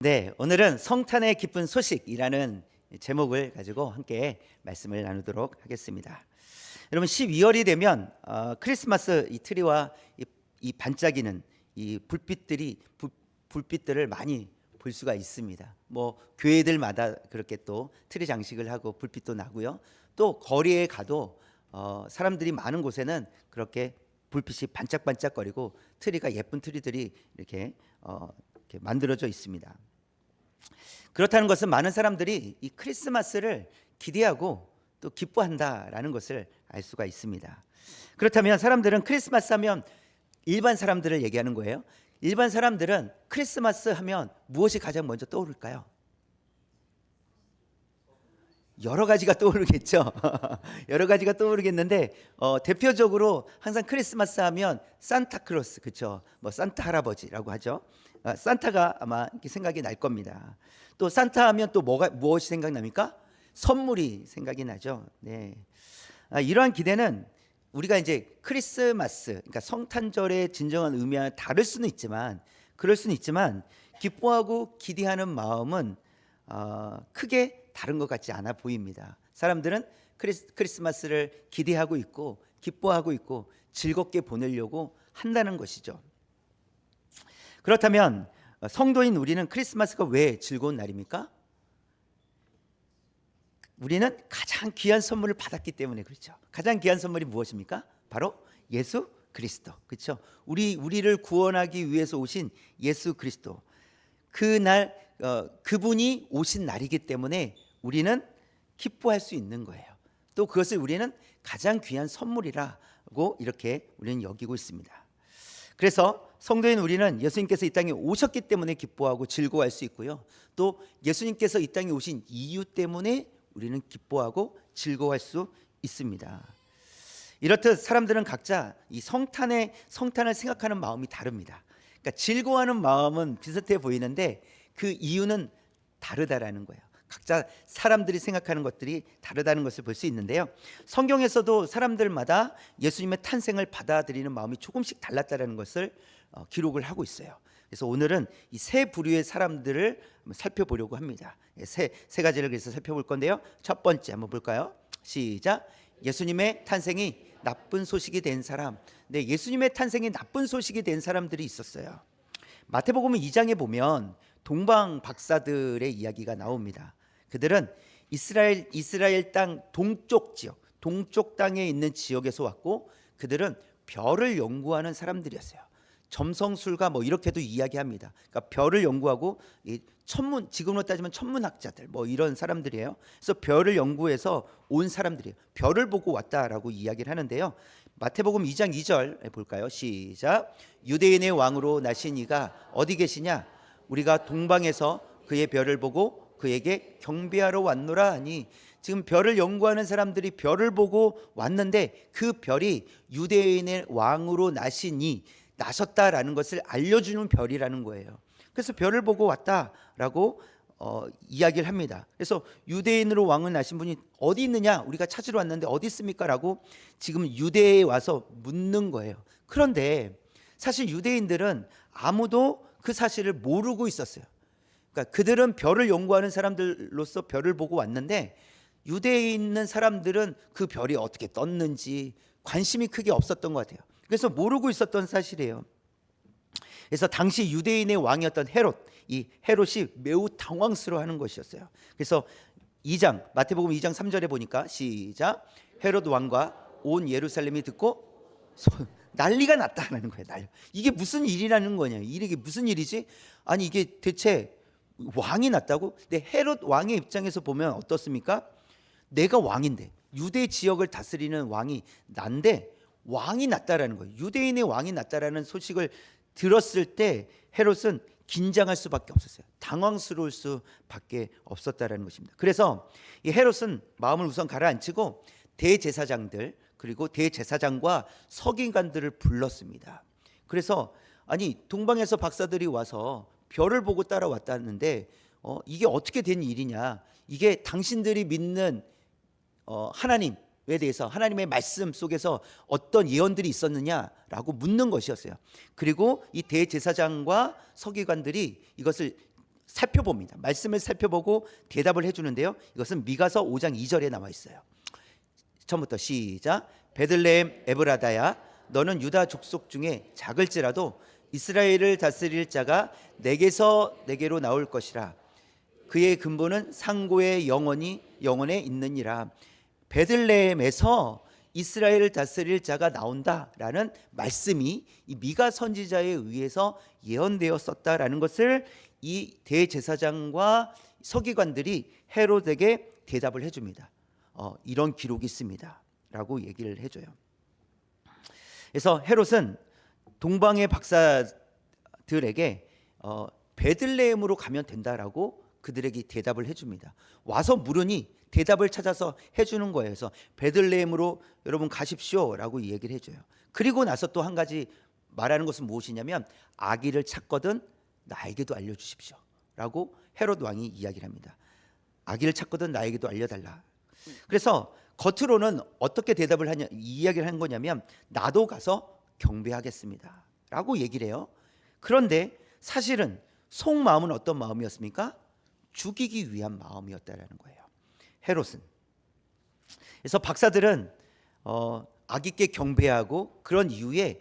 네, 오늘은 성탄의 기쁜 소식이라는 제목을 가지고 함께 말씀을 나누도록 하겠습니다. 여러분 12월이 되면 크리스마스 이 트리와 이 반짝이는 이 불빛들을 많이 볼 수가 있습니다. 뭐 교회들마다 그렇게 또 트리 장식을 하고 불빛도 나고요. 또 거리에 가도 사람들이 많은 곳에는 그렇게 불빛이 반짝반짝거리고 트리가 예쁜 트리들이 이렇게 만들어져 있습니다. 그렇다는 것은 많은 사람들이 이 크리스마스를 기대하고 또 기뻐한다라는 것을 알 수가 있습니다. 그렇다면 사람들은 크리스마스 하면 일반 사람들을 얘기하는 거예요. 일반 사람들은 크리스마스 하면 무엇이 가장 먼저 떠오를까요? 여러 가지가 떠오르겠죠. 여러 가지가 떠오르겠는데 대표적으로 항상 크리스마스 하면 산타클로스, 그렇죠? 뭐 산타 할아버지라고 하죠. 산타가 아마 이렇게 생각이 날 겁니다. 또 산타 하면 또 무엇이 생각납니까? 선물이 생각이 나죠. 네. 이러한 기대는 우리가 이제 크리스마스, 그러니까 성탄절의 진정한 의미와 다를 수는 있지만, 그럴 수는 있지만 기뻐하고 기대하는 마음은 크게 다른 것 같지 않아 보입니다. 사람들은 크리스마스를 기대하고 있고 기뻐하고 있고 즐겁게 보내려고 한다는 것이죠. 그렇다면 성도인 우리는 크리스마스가 왜 즐거운 날입니까? 우리는 가장 귀한 선물을 받았기 때문에 그렇죠. 가장 귀한 선물이 무엇입니까? 바로 예수 그리스도. 그렇죠? 우리를 구원하기 위해서 오신 예수 그리스도. 그날 그분이 오신 날이기 때문에 우리는 기뻐할 수 있는 거예요. 또 그것을 우리는 가장 귀한 선물이라고 이렇게 우리는 여기고 있습니다. 그래서 성도인 우리는 예수님께서 이 땅에 오셨기 때문에 기뻐하고 즐거워할 수 있고요. 또 예수님께서 이 땅에 오신 이유 때문에 우리는 기뻐하고 즐거워할 수 있습니다. 이렇듯 사람들은 각자 이 성탄을 생각하는 마음이 다릅니다. 그러니까 즐거워하는 마음은 비슷해 보이는데 그 이유는 다르다라는 거예요. 각자 사람들이 생각하는 것들이 다르다는 것을 볼 수 있는데요. 성경에서도 사람들마다 예수님의 탄생을 받아들이는 마음이 조금씩 달랐다는 것을 기록을 하고 있어요. 그래서 오늘은 이 세 부류의 사람들을 살펴보려고 합니다. 세 가지를 그래서 살펴볼 건데요. 첫 번째 한번 볼까요? 시작. 예수님의 탄생이 나쁜 소식이 된 사람. 네, 예수님의 탄생이 나쁜 소식이 된 사람들이 있었어요. 마태복음 2장에 보면 동방 박사들의 이야기가 나옵니다. 그들은 이스라엘 땅 동쪽 지역, 동쪽 땅에 있는 지역에서 왔고 그들은 별을 연구하는 사람들이었어요. 점성술가 뭐 이렇게도 이야기합니다. 그러니까 별을 연구하고 지금으로 따지면 천문학자들 뭐 이런 사람들이에요. 그래서 별을 연구해서 온 사람들이에요. 별을 보고 왔다라고 이야기를 하는데요. 마태복음 2장 2절 볼까요? 시작. 유대인의 왕으로 나신 이가 어디 계시냐? 우리가 동방에서 그의 별을 보고 그에게 경배하러 왔노라 하니, 지금 별을 연구하는 사람들이 별을 보고 왔는데 그 별이 유대인의 왕으로 나셨다라는 것을 알려주는 별이라는 거예요. 그래서 별을 보고 왔다라고 이야기를 합니다. 그래서 유대인으로 왕을 나신 분이 어디 있느냐? 우리가 찾으러 왔는데 어디 있습니까? 라고 지금 유대에 와서 묻는 거예요. 그런데 사실 유대인들은 아무도 그 사실을 모르고 있었어요. 그러니까 그들은 별을 연구하는 사람들로서 별을 보고 왔는데 유대에 있는 사람들은 그 별이 어떻게 떴는지 관심이 크게 없었던 것 같아요. 그래서 모르고 있었던 사실이에요. 그래서 당시 유대인의 왕이었던 이 헤롯이 매우 당황스러워하는 것이었어요. 그래서 마태복음 2장 3절에 보니까 시작. 헤롯 왕과 온 예루살렘이 듣고 난리가 났다는 거예요. 이게 무슨 일이라는 거냐? 이게 무슨 일이지? 아니 이게 대체 왕이 났다고? 근데 헤롯 왕의 입장에서 보면 어떻습니까? 내가 왕인데 유대 지역을 다스리는 왕이 난데 왕이 났다라는 거예요. 유대인의 왕이 났다라는 소식을 들었을 때 헤롯은 긴장할 수밖에 없었어요. 당황스러울 수밖에 없었다라는 것입니다. 그래서 이 헤롯은 마음을 우선 가라앉히고 대제사장들 그리고 대제사장과 서기관들을 불렀습니다. 그래서 아니 동방에서 박사들이 와서 별을 보고 따라왔다는데 이게 어떻게 된 일이냐? 이게 당신들이 믿는 하나님 대해서 하나님의 말씀 속에서 어떤 예언들이 있었느냐라고 묻는 것이었어요. 그리고 이 대제사장과 서기관들이 이것을 살펴봅니다. 말씀을 살펴보고 대답을 해주는데요. 이것은 미가서 5장 2절에 나와 있어요. 처음부터 시작. 베들레헴 에브라다야, 너는 유다 족속 중에 작을지라도 이스라엘을 다스릴 자가 내게로 나올 것이라. 그의 근본은 상고의 영원에 있느니라. 베들레헴에서 이스라엘을 다스릴 자가 나온다라는 말씀이 이 미가 선지자에 의해서 예언되었었다라는 것을 이 대제사장과 서기관들이 헤롯에게 대답을 해줍니다. 이런 기록이 있습니다 라고 얘기를 해줘요. 그래서 헤롯은 동방의 박사들에게 베들레헴으로 가면 된다라고 그들에게 대답을 해줍니다. 와서 물으니 대답을 찾아서 해주는 거예요. 그래서 베들레헴으로 여러분 가십시오라고 얘기를 해줘요. 그리고 나서 또 한 가지 말하는 것은 무엇이냐면, 아기를 찾거든 나에게도 알려주십시오라고 헤롯 왕이 이야기를 합니다. 아기를 찾거든 나에게도 알려달라. 그래서 겉으로는 어떻게 대답을 하냐, 이야기를 한 거냐면, 나도 가서 경배하겠습니다 라고 얘기를 해요. 그런데 사실은 속마음은 어떤 마음이었습니까? 죽이기 위한 마음이었다라는 거예요, 헤롯은. 그래서 박사들은 아기께 경배하고 그런 이후에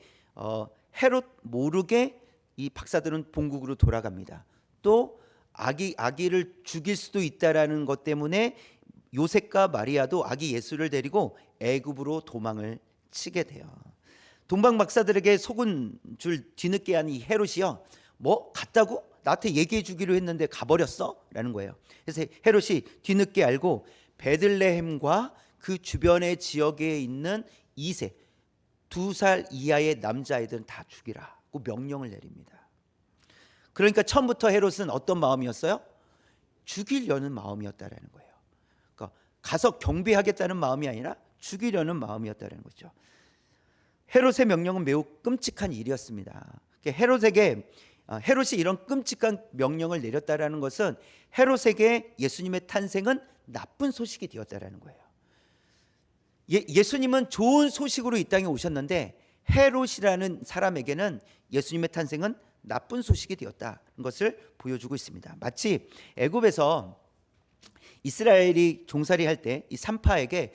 헤롯 모르게 이 박사들은 본국으로 돌아갑니다. 또 아기를 죽일 수도 있다라는 것 때문에 요셉과 마리아도 아기 예수를 데리고 애굽으로 도망을 치게 돼요. 동방 박사들에게 속은 줄 뒤늦게 한 이 헤롯이요, 뭐 갔다고? 나한테 얘기해 주기로 했는데 가버렸어? 라는 거예요. 그래서 헤롯이 뒤늦게 알고 베들레헴과 그 주변의 지역에 있는 2세 2살 이하의 남자아이들은 다 죽이라고 명령을 내립니다. 그러니까 처음부터 헤롯은 어떤 마음이었어요? 죽이려는 마음이었다라는 거예요. 그러니까 가서 경배하겠다는 마음이 아니라 죽이려는 마음이었다는 거죠. 헤롯의 명령은 매우 끔찍한 일이었습니다. 헤롯이 이런 끔찍한 명령을 내렸다라는 것은 헤롯에게 예수님의 탄생은 나쁜 소식이 되었다라는 거예요. 예수님은 좋은 소식으로 이 땅에 오셨는데 헤롯이라는 사람에게는 예수님의 탄생은 나쁜 소식이 되었다는 것을 보여주고 있습니다. 마치 애굽에서 이스라엘이 종살이 할 때 이 산파에게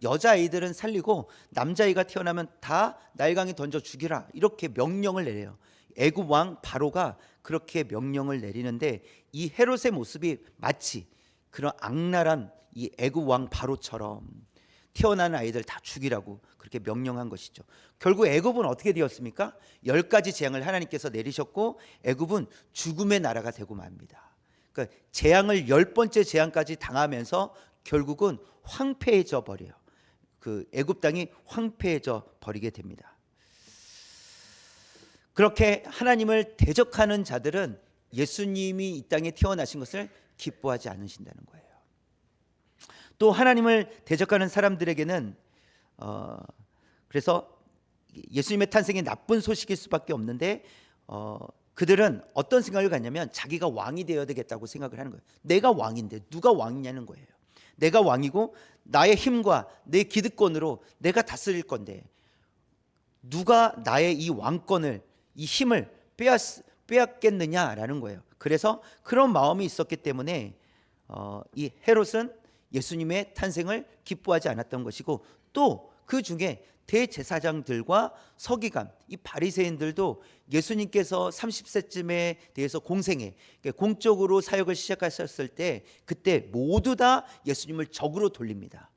여자아이들은 살리고 남자아이가 태어나면 다 나일강에 던져 죽이라, 이렇게 명령을 내려요. 애굽 왕 바로가 그렇게 명령을 내리는데 이 헤롯의 모습이 마치 그런 악랄한 이 애굽 왕 바로처럼 태어난 아이들 다 죽이라고 그렇게 명령한 것이죠. 결국 애굽은 어떻게 되었습니까? 10가지 재앙을 하나님께서 내리셨고 애굽은 죽음의 나라가 되고 맙니다. 그러니까 재앙을 10번째 재앙까지 당하면서 결국은 황폐해져 버려요. 그 애굽 땅이 황폐해져 버리게 됩니다. 그렇게 하나님을 대적하는 자들은 예수님이 이 땅에 태어나신 것을 기뻐하지 않으신다는 거예요. 또 하나님을 대적하는 사람들에게는 그래서 예수님의 탄생이 나쁜 소식일 수밖에 없는데 그들은 어떤 생각을 갖냐면 자기가 왕이 되어야 되겠다고 생각을 하는 거예요. 내가 왕인데 누가 왕이냐는 거예요. 내가 왕이고 나의 힘과 내 기득권으로 내가 다스릴 건데 누가 나의 이 왕권을, 이 힘을 빼앗겠느냐라는 거예요. 그래서 그런 마음이 있었기 때문에 이 헤롯은 예수님의 탄생을 기뻐하지 않았던 것이고, 또 그 중에 대제사장들과 서기관, 이 바리새인들도 예수님께서 30세쯤에 대해서 공적으로 사역을 시작하셨을 때 그때 모두 다 예수님을 적으로 돌립니다.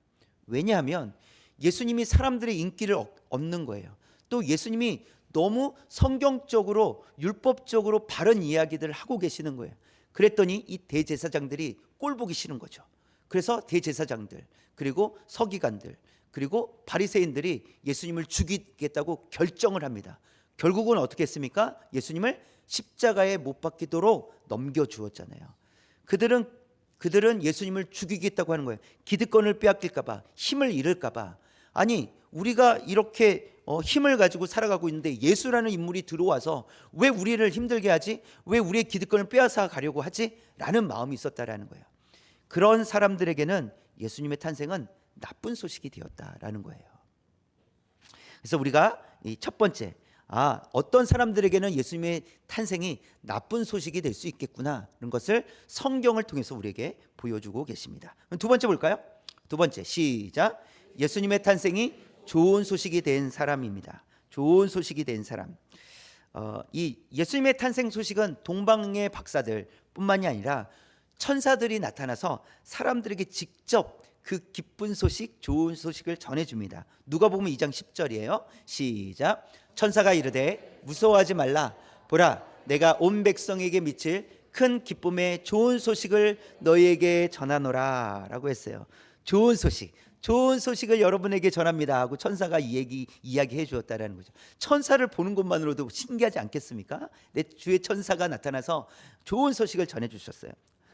왜냐하면 예수님이 사람들의 인기를 얻는 거예요. 또 예수님이 너무 성경적으로 율법적으로 바른 이야기들을 하고 계시는 거예요. 그랬더니 이 대제사장들이 꼴보기 싫은 거죠. 그래서 대제사장들, 그리고 서기관들, 그리고 바리새인들이 예수님을 죽이겠다고 결정을 합니다. 결국은 어떻게 했습니까? 예수님을 십자가에 못 박히도록 넘겨주었잖아요. 그들은 예수님을 죽이겠다고 하는 거예요. 기득권을 빼앗길까 봐, 힘을 잃을까 봐. 아니, 우리가 이렇게 힘을 가지고 살아가고 있는데 예수라는 인물이 들어와서 왜 우리를 힘들게 하지? 왜 우리의 기득권을 빼앗아 가려고 하지? 라는 마음이 있었다라는 거예요. 그런 사람들에게는 예수님의 탄생은 나쁜 소식이 되었다라는 거예요. 그래서 우리가 이 첫 번째, 어떤 사람들에게는 예수님의 탄생이 나쁜 소식이 될 수 있겠구나 하는 것을 성경을 통해서 우리에게 보여주고 계십니다. 그럼 두 번째 볼까요? 두 번째, 시작. 예수님의 탄생이 좋은 소식이 된 사람입니다. 좋은 소식이 된 사람. 이 예수님의 탄생 소식은 동방의 박사들 뿐만이 아니라 천사들이 나타나서 사람들에게 직접 그 기쁜 소식, 좋은 소식을 전해줍니다. 누가복음 2장 10절이에요. 시작. 천사가 이르되 무서워하지 말라. 보라, 내가 온 백성에게 미칠 큰 기쁨의 좋은 소식을 너희에게 전하노라 라고 했어요. 좋은 소식, 좋은 소식을 여러분에게 전합니다 하고 천사가 이야기해 주었다라는 거죠. 천사를 보는 것만으로도 신기하지 않겠습니까? 내 주의 천사가 나타나서 좋은 소식을 전해 주셨어요.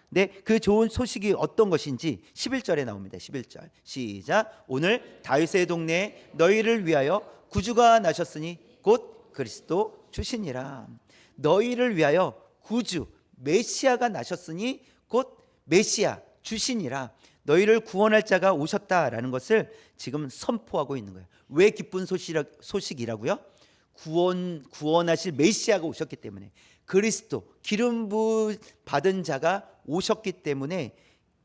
네, 그 좋은 소식이 어떤 것인지 11절에 나옵니다. 11절 시작. 오늘 다윗의 동네에 너희를 위하여 구주가 나셨으니 곧 그리스도 주시니라. 너희를 위하여 구주, 메시아가 나셨으니 곧 메시아 주시니라. 너희를 구원할 자가 오셨다라는 것을 지금 선포하고 있는 거예요. 왜 기쁜 소식이라고요? 구원하실 메시아가 오셨기 때문에, 그리스도 기름 부음 받은 자가 오셨기 때문에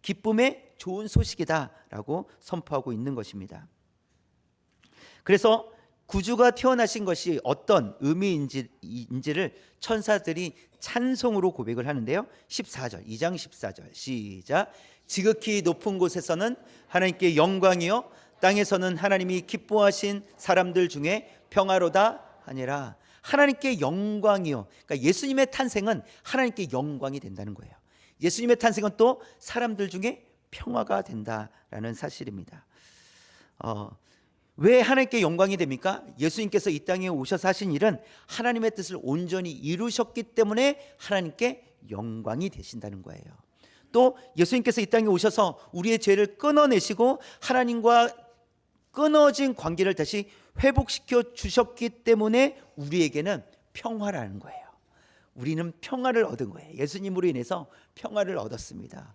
기쁨의 좋은 소식이다라고 선포하고 있는 것입니다. 그래서 구주가 태어나신 것이 어떤 의미인지를 천사들이 찬송으로 고백을 하는데요. 14절, 2장 14절 시작. 지극히 높은 곳에서는 하나님께 영광이요 땅에서는 하나님이 기뻐하신 사람들 중에 평화로다 하니라. 하나님께 영광이요. 그러니까 예수님의 탄생은 하나님께 영광이 된다는 거예요. 예수님의 탄생은 또 사람들 중에 평화가 된다라는 사실입니다. 왜 하나님께 영광이 됩니까? 예수님께서 이 땅에 오셔서 하신 일은 하나님의 뜻을 온전히 이루셨기 때문에 하나님께 영광이 되신다는 거예요. 또 예수님께서 이 땅에 오셔서 우리의 죄를 끊어내시고 하나님과 끊어진 관계를 다시 회복시켜 주셨기 때문에 우리에게는 평화라는 거예요. 우리는 평화를 얻은 거예요. 예수님으로 인해서 평화를 얻었습니다.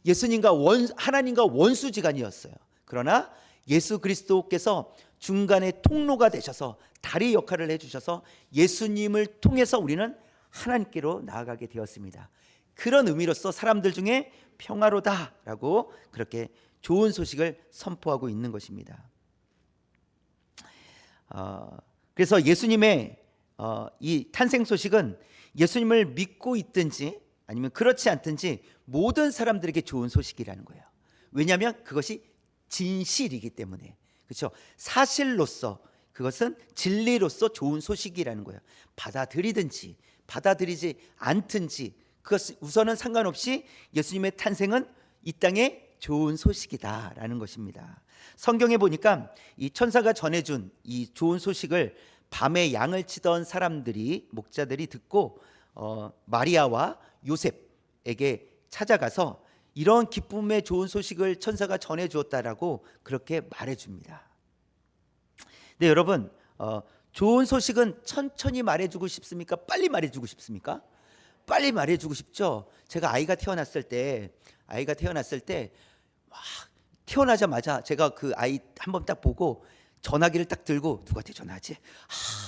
예수님과 하나님과 원수지간이었어요. 그러나 예수 그리스도께서 중간에 통로가 되셔서 다리 역할을 해주셔서 예수님을 통해서 우리는 하나님께로 나아가게 되었습니다. 그런 의미로서 사람들 중에 평화로다라고 그렇게 좋은 소식을 선포하고 있는 것입니다. 그래서 예수님의 이 탄생 소식은 예수님을 믿고 있든지 아니면 그렇지 않든지 모든 사람들에게 좋은 소식이라는 거예요. 왜냐하면 그것이 진실이기 때문에, 그렇죠? 사실로서, 그것은 진리로서 좋은 소식이라는 거예요. 받아들이든지 받아들이지 않든지 그것 우선은 상관없이 예수님의 탄생은 이 땅에 좋은 소식이다라는 것입니다. 성경에 보니까 이 천사가 전해준 이 좋은 소식을 밤에 양을 치던 사람들이, 목자들이 듣고 마리아와 요셉에게 찾아가서 이런 기쁨의 좋은 소식을 천사가 전해주었다라고 그렇게 말해줍니다. 네, 여러분, 좋은 소식은 천천히 말해주고 싶습니까? 빨리 말해주고 싶습니까? 빨리 말해주고 싶죠. 제가 아이가 태어났을 때 막 태어나자마자 제가 그 아이 한번 딱 보고 전화기를 딱 들고 누구한테 전화하지?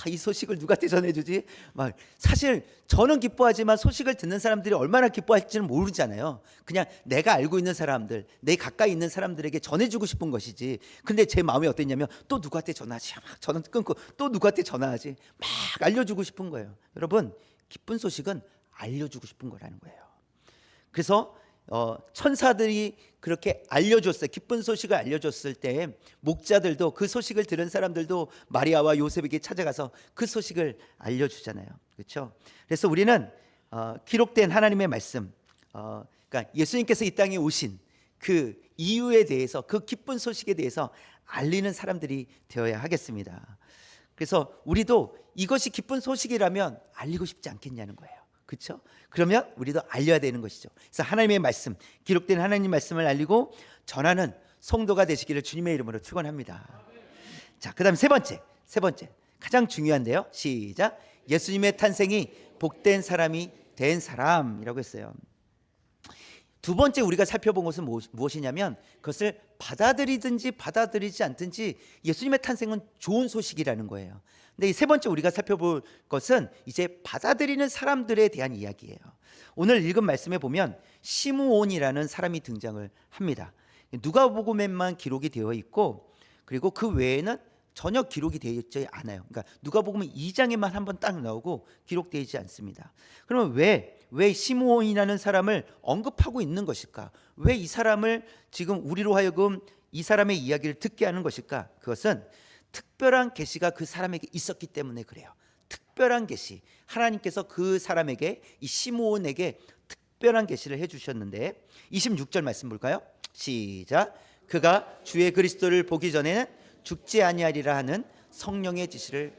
이 소식을 누구한테 전해주지? 막 사실 저는 기뻐하지만 소식을 듣는 사람들이 얼마나 기뻐할지는 모르잖아요. 그냥 내가 알고 있는 사람들, 내 가까이 있는 사람들에게 전해주고 싶은 것이지. 근데 제 마음이 어땠냐면 또 누구한테 전화하지? 막 전화 끊고 또 누구한테 전화하지? 막 알려주고 싶은 거예요. 여러분, 기쁜 소식은 알려주고 싶은 거라는 거예요. 그래서 천사들이 그렇게 알려줬어요. 기쁜 소식을 알려줬을 때 목자들도, 그 소식을 들은 사람들도 마리아와 요셉에게 찾아가서 그 소식을 알려주잖아요. 그렇죠? 그래서 우리는 기록된 하나님의 말씀, 그러니까 예수님께서 이 땅에 오신 그 이유에 대해서, 그 기쁜 소식에 대해서 알리는 사람들이 되어야 하겠습니다. 그래서 우리도 이것이 기쁜 소식이라면 알리고 싶지 않겠냐는 거예요. 그렇죠? 그러면 우리도 알려야 되는 것이죠. 그래서 하나님의 말씀, 기록된 하나님 말씀을 알리고 전하는 성도가 되시기를 주님의 이름으로 축원합니다. 자, 그다음 세 번째 가장 중요한데요. 시작. 예수님의 탄생이 복된 사람이 된 사람이라고 했어요. 두 번째 우리가 살펴본 것은 무엇이냐면 그것을 받아들이든지 받아들이지 않든지 예수님의 탄생은 좋은 소식이라는 거예요. 근데 이 세 번째 우리가 살펴볼 것은 이제 받아들이는 사람들에 대한 이야기예요. 오늘 읽은 말씀에 보면 시므온이라는 사람이 등장을 합니다. 누가복음에만 기록이 되어 있고 그리고 그 외에는 전혀 기록이 되어 있지 않아요. 그러니까 누가복음 2장에만 한번 딱 나오고 기록되어 있지 않습니다. 그러면 왜 시므온이라는 사람을 언급하고 있는 것일까? 왜 이 사람을 지금 우리로 하여금 이 사람의 이야기를 듣게 하는 것일까? 그것은 특별한 계시가 그 사람에게 있었기 때문에 그래요. 특별한 계시. 하나님께서 그 사람에게, 이 시므온에게 특별한 계시를 해 주셨는데 26절 말씀 볼까요? 시작. 그가 주의 그리스도를 보기 전에는 죽지 아니하리라 하는 성령의 지시를.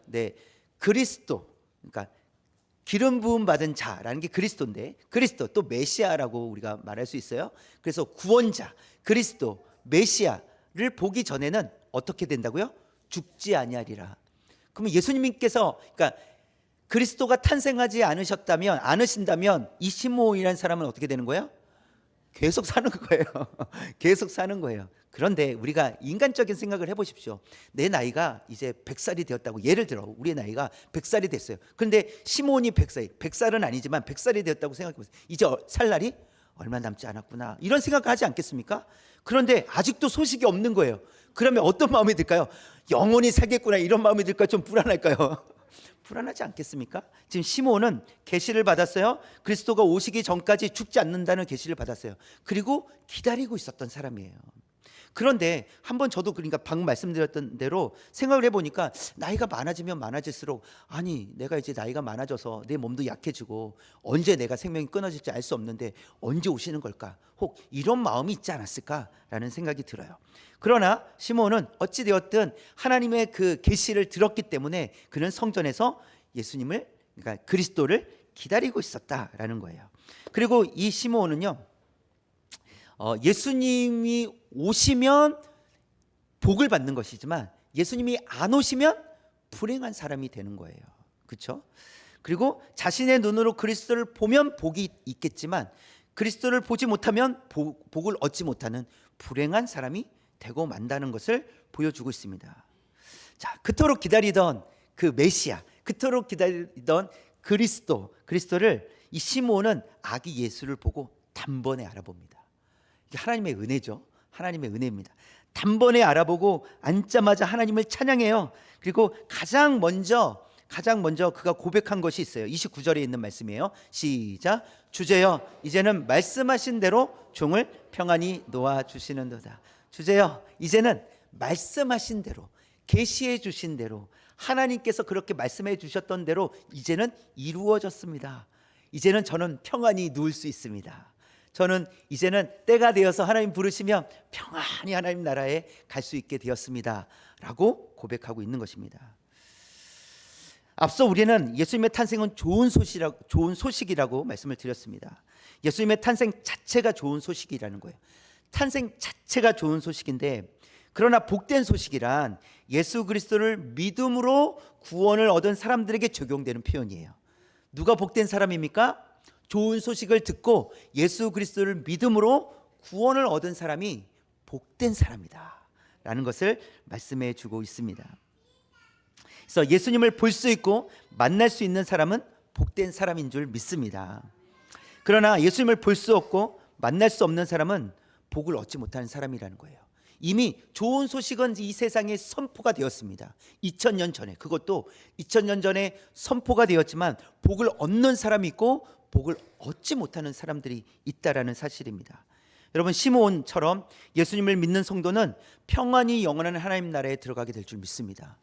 네, 그리스도, 그러니까 기름 부음 받은 자라는 게 그리스도인데, 그리스도 또 메시아라고 우리가 말할 수 있어요. 그래서 구원자, 그리스도, 메시아를 보기 전에는 어떻게 된다고요? 죽지 아니하리라. 그러면 예수님께서, 그러니까 그리스도가 탄생하지 않으신다면 이 시므온이라는 사람은 어떻게 되는 거예요? 계속 사는 거예요. 계속 사는 거예요. 그런데 우리가 인간적인 생각을 해보십시오. 내 나이가 이제 100살이 되었다고. 예를 들어 우리의 나이가 100살이 됐어요. 그런데 시므온이 100살은 아니지만 100살이 되었다고 생각해보세요. 이제 살 날이 얼마 남지 않았구나, 이런 생각을 하지 않겠습니까? 그런데 아직도 소식이 없는 거예요. 그러면 어떤 마음이 들까요? 영원히 살겠구나, 이런 마음이 들까요? 좀 불안할까요? 불안하지 않겠습니까? 지금 시므온은 계시를 받았어요. 그리스도가 오시기 전까지 죽지 않는다는 계시를 받았어요. 그리고 기다리고 있었던 사람이에요. 그런데 한번 저도 그러니까 방금 말씀드렸던 대로 생각을 해보니까 나이가 많아지면 많아질수록, 아니 내가 이제 나이가 많아져서 내 몸도 약해지고 언제 내가 생명이 끊어질지 알 수 없는데 언제 오시는 걸까? 혹 이런 마음이 있지 않았을까라는 생각이 들어요. 그러나 시므온은 어찌 되었든 하나님의 그 계시를 들었기 때문에 그는 성전에서 예수님을, 그러니까 그리스도를 기다리고 있었다라는 거예요. 그리고 이 시므온은요, 예수님이 오시면 복을 받는 것이지만 예수님이 안 오시면 불행한 사람이 되는 거예요. 그렇죠? 그리고 자신의 눈으로 그리스도를 보면 복이 있겠지만 그리스도를 보지 못하면 복을 얻지 못하는 불행한 사람이 되고 만다는 것을 보여주고 있습니다. 자, 그토록 기다리던 그 메시아, 그토록 기다리던 그리스도를 이 시므온은 아기 예수를 보고 단번에 알아봅니다. 이게 하나님의 은혜죠. 하나님의 은혜입니다. 단번에 알아보고 앉자마자 하나님을 찬양해요. 그리고 가장 먼저 그가 고백한 것이 있어요. 29절에 있는 말씀이에요. 시작. 주제여, 이제는 말씀하신 대로 종을 평안히 놓아 주시는도다. 주제여, 이제는 말씀하신 대로, 계시해 주신 대로, 하나님께서 그렇게 말씀해 주셨던 대로 이제는 이루어졌습니다. 이제는 저는 평안히 누울 수 있습니다. 저는 이제는 때가 되어서 하나님 부르시면 평안히 하나님 나라에 갈 수 있게 되었습니다 라고 고백하고 있는 것입니다. 앞서 우리는 예수님의 탄생은 좋은 소식이라고 말씀을 드렸습니다. 예수님의 탄생 자체가 좋은 소식이라는 거예요. 탄생 자체가 좋은 소식인데, 그러나 복된 소식이란 예수 그리스도를 믿음으로 구원을 얻은 사람들에게 적용되는 표현이에요. 누가 복된 사람입니까? 좋은 소식을 듣고 예수 그리스도를 믿음으로 구원을 얻은 사람이 복된 사람이다 라는 것을 말씀해 주고 있습니다. 그래서 예수님을 볼 수 있고 만날 수 있는 사람은 복된 사람인 줄 믿습니다. 그러나 예수님을 볼 수 없고 만날 수 없는 사람은 복을 얻지 못하는 사람이라는 거예요. 이미 좋은 소식은 이 세상에 선포가 되었습니다. 2000년 전에, 그것도 2000년 전에 선포가 되었지만 복을 얻는 사람이 있고 복을 얻지 못하는 사람들이 있다라는 사실입니다. 여러분, 시므온처럼 예수님을 믿는 성도는 평안히 영원한 하나님 나라에 들어가게 될 줄 믿습니다.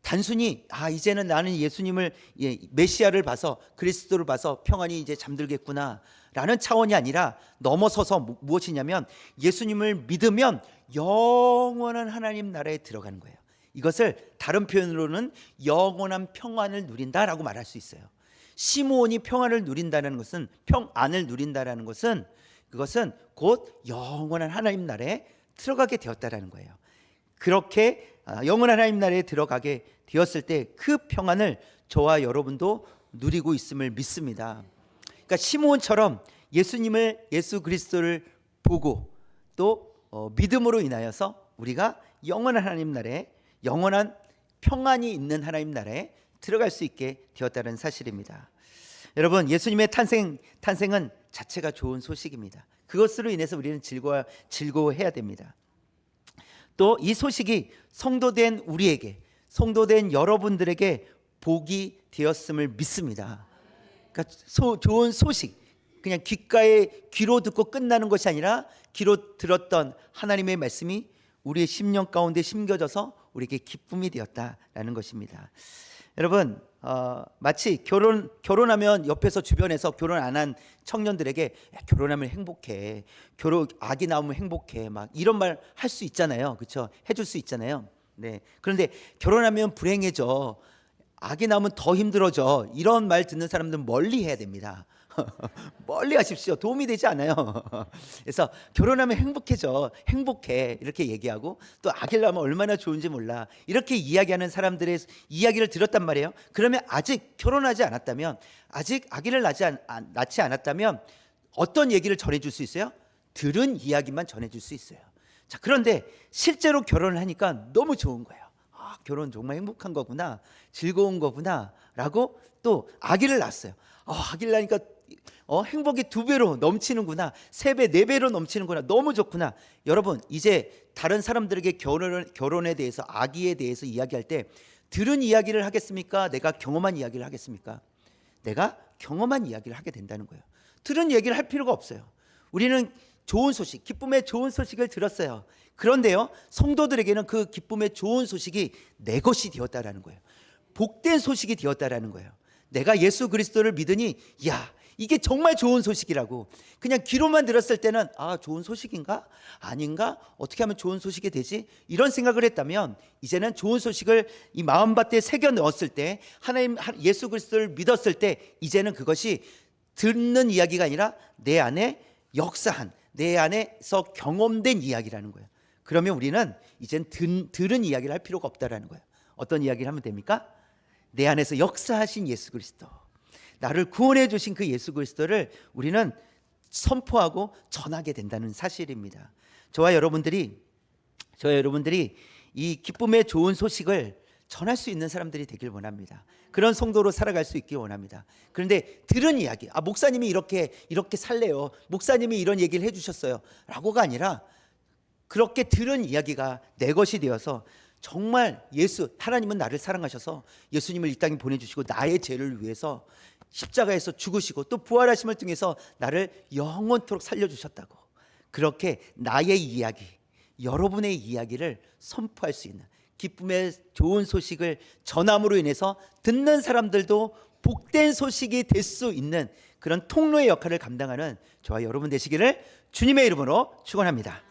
단순히 이제는 나는 예수님을, 메시아를 봐서, 그리스도를 봐서 평안히 이제 잠들겠구나 라는 차원이 아니라 넘어서서 무엇이냐면 예수님을 믿으면 영원한 하나님 나라에 들어가는 거예요. 이것을 다른 표현으로는 영원한 평안을 누린다라고 말할 수 있어요. 시므온이 평안을 누린다는 것은, 평안을 누린다라는 것은, 그것은 곧 영원한 하나님 나라에 들어가게 되었다라는 거예요. 그렇게 영원한 하나님 나라에 들어가게 되었을 때 그 평안을 저와 여러분도 누리고 있음을 믿습니다. 그러니까 시므온처럼 예수 그리스도를 보고 또 믿음으로 인하여서 우리가 영원한 하나님 나라에, 영원한 평안이 있는 하나님 나라에 들어갈 수 있게 되었다는 사실입니다. 여러분, 예수님의 탄생은 자체가 좋은 소식입니다. 그것으로 인해서 우리는 즐거워해야 됩니다. 또 이 소식이 성도된 우리에게, 성도된 여러분들에게 복이 되었음을 믿습니다. 그러니까 좋은 소식, 그냥 귀로 듣고 끝나는 것이 아니라 귀로 들었던 하나님의 말씀이 우리의 심령 가운데 심겨져서 우리에게 기쁨이 되었다라는 것입니다. 여러분, 마치 결혼하면 옆에서 주변에서 결혼 안 한 청년들에게 결혼하면 행복해, 아기 나오면 행복해, 막 이런 말 할 수 있잖아요, 그렇죠? 해줄 수 있잖아요. 네. 그런데 결혼하면 불행해져, 아기 나오면 더 힘들어져, 이런 말 듣는 사람들은 멀리 해야 됩니다. 멀리 하십시오. 도움이 되지 않아요. 그래서 결혼하면 행복해 이렇게 얘기하고, 또 아기를 낳으면 얼마나 좋은지 몰라 이렇게 이야기하는 사람들의 이야기를 들었단 말이에요. 그러면 아직 결혼하지 않았다면, 아직 아기를 낳지 않았다면 어떤 얘기를 전해줄 수 있어요? 들은 이야기만 전해줄 수 있어요. 자, 그런데 실제로 결혼을 하니까 너무 좋은 거예요. 결혼 정말 행복한 거구나, 즐거운 거구나 라고, 또 아기를 낳았어요. 아기를 낳으니까 행복이 2배로 넘치는구나, 3배, 4배로 넘치는구나, 너무 좋구나. 여러분, 이제 다른 사람들에게 결혼에 대해서, 아기에 대해서 이야기할 때 들은 이야기를 하겠습니까? 내가 경험한 이야기를 하겠습니까? 내가 경험한 이야기를 하게 된다는 거예요. 들은 얘기를 할 필요가 없어요. 우리는 좋은 소식, 기쁨의 좋은 소식을 들었어요. 그런데요, 성도들에게는 그 기쁨의 좋은 소식이 내 것이 되었다라는 거예요. 복된 소식이 되었다라는 거예요. 내가 예수 그리스도를 믿으니, 야, 이게 정말 좋은 소식이라고. 그냥 귀로만 들었을 때는 좋은 소식인가? 아닌가? 어떻게 하면 좋은 소식이 되지? 이런 생각을 했다면, 이제는 좋은 소식을 이 마음밭에 새겨 넣었을 때, 예수 그리스도를 믿었을 때, 이제는 그것이 듣는 이야기가 아니라 내 안에 역사한, 내 안에서 경험된 이야기라는 거예요. 그러면 우리는 이젠 들은 이야기를 할 필요가 없다라는 거예요. 어떤 이야기를 하면 됩니까? 내 안에서 역사하신 예수 그리스도, 나를 구원해 주신 그 예수 그리스도를 우리는 선포하고 전하게 된다는 사실입니다. 저와 여러분들이 이 기쁨의 좋은 소식을 전할 수 있는 사람들이 되길 원합니다. 그런 성도로 살아갈 수 있길 원합니다. 그런데 들은 이야기, 목사님이 이렇게 살래요, 목사님이 이런 얘기를 해주셨어요 라고가 아니라, 그렇게 들은 이야기가 내 것이 되어서, 정말 하나님은 나를 사랑하셔서 예수님을 이 땅에 보내주시고 나의 죄를 위해서 십자가에서 죽으시고 또 부활하심을 통해서 나를 영원토록 살려주셨다고, 그렇게 나의 이야기, 여러분의 이야기를 선포할 수 있는, 기쁨의 좋은 소식을 전함으로 인해서 듣는 사람들도 복된 소식이 될 수 있는 그런 통로의 역할을 감당하는 저와 여러분 되시기를 주님의 이름으로 축원합니다.